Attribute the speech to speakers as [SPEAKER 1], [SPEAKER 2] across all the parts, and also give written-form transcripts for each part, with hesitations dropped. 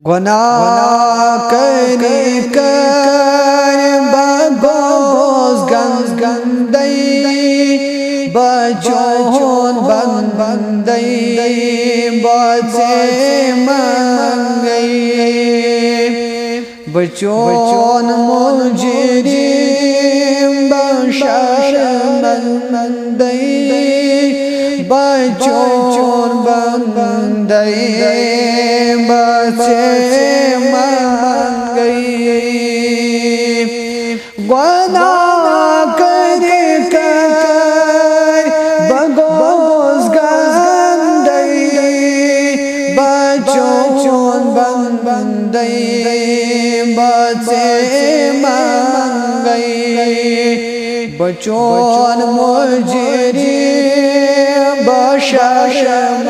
[SPEAKER 1] گناہ کری کر بگوز گندی بچون بندی بچے منگئی بچون مجرم بشرمندی بچون بندی بچے منگئی گناہ کری کر بگوز گندی بچون بندی بچے منگئی بچون مجرم بشرمندی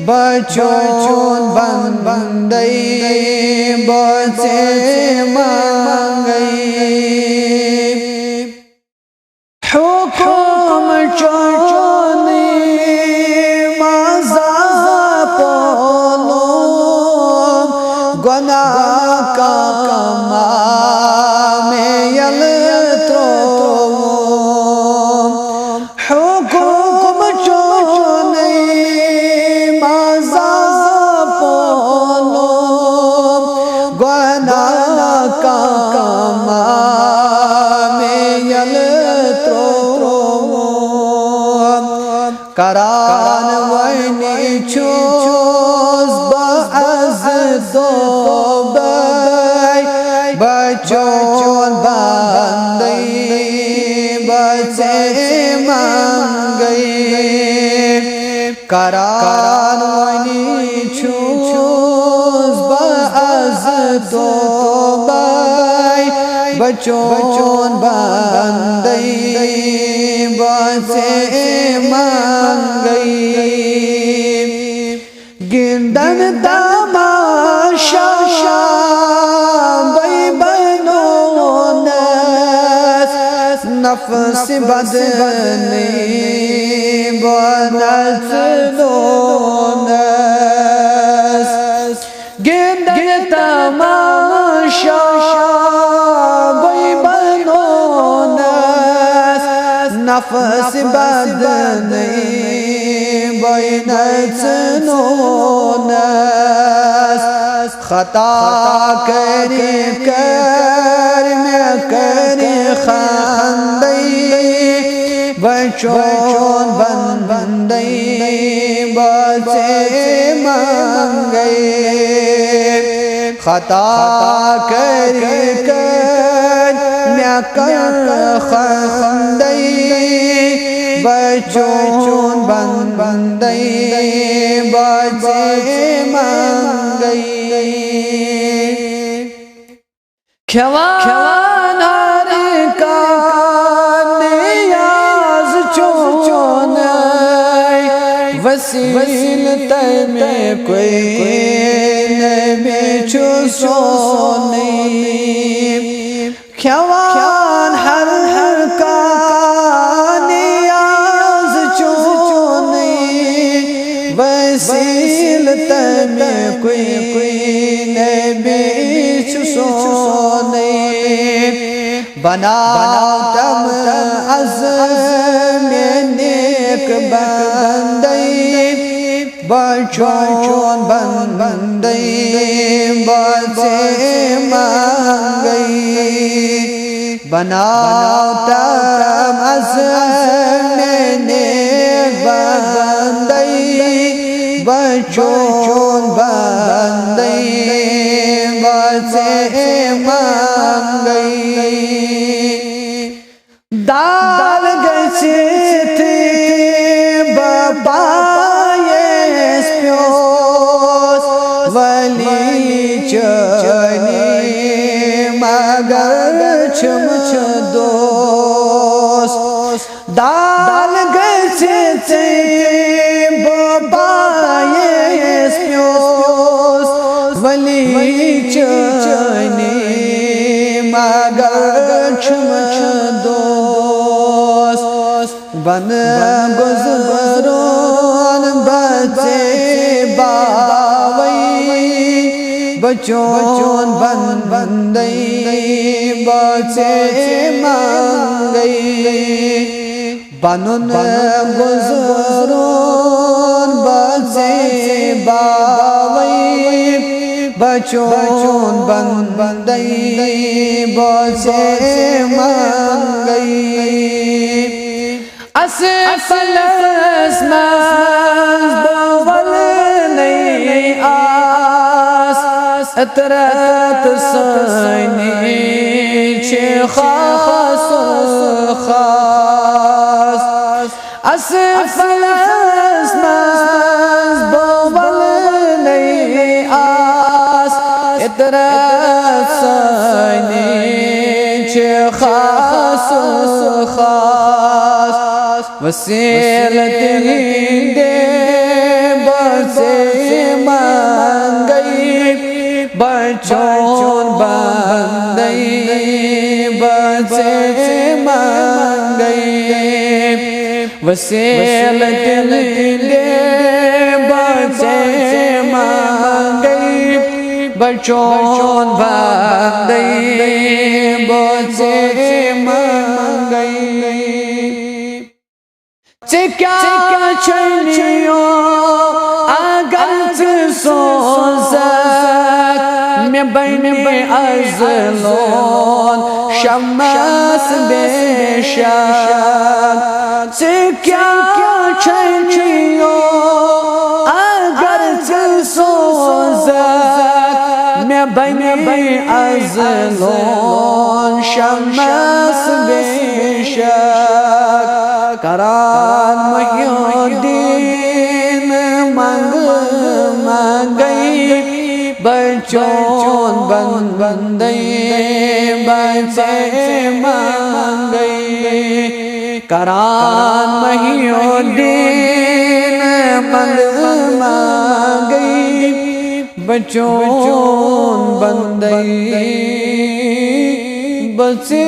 [SPEAKER 1] بچون بندی بچے منگئی حکم چونی مزا پولو گناہ کا کمام یلترو حکم چونی مزا پولو گناہ کا کمام یلترو کران وینی چوز بعز دو بی بچون بندی بچے منگئی کران وینی چوز بعز دو بی بچون بندی بچے منگئی گندن تماشا بی بنونس نفس بدنی بنس دونس گندن تماشا بی بنونس نفس بدنی بینت نونس خطا کری کر میں کری خندی بچون بندی بچے منگئی خطا کری کر میں کری خندی بچون بندی بچے منگئی کھوان ہر کا نیاز چون وسیل میں کوئی نبی چو سونی کھوان ہر کا وسیلت میں کوئی نبی سونی بناتم عزم نیک بندی بچون بندی بچے منگئی بناتم عزم نیک بندی بچون بندی بچے منگئی دال گسی تھی بپائے پیوس ولی چنی مگر چمچ دوست دال گسی تھی ولی چنی مگر چمچ دوست بن گزرون بچے باور بچون بندئی بچے مانگئی بنن گزرون بچے باوئی بچون بندئی بچے مانگئی اسفل اسماس بول نہیں آس اطرت سینی چھ خاص خاص اسفل اسماس بول نہیں آس اطرت سینی چھ خاص خاص وسیلت ہندے بچے مانگئی بچون بندئی بچے مانگئی وسیلت ہندے بچے مانگئی بچون بندئی بچے مانگئی کیا چھنیو اگر سوزک میں بین ازلون شمس بے شک کیا چھنیو اگر سوزک میں بین ازلون شمس بے شک کران محی الدین مانگئی بچون بندئی بچے مانگئی کران محی الدین مانگئی بچون بندئی بچے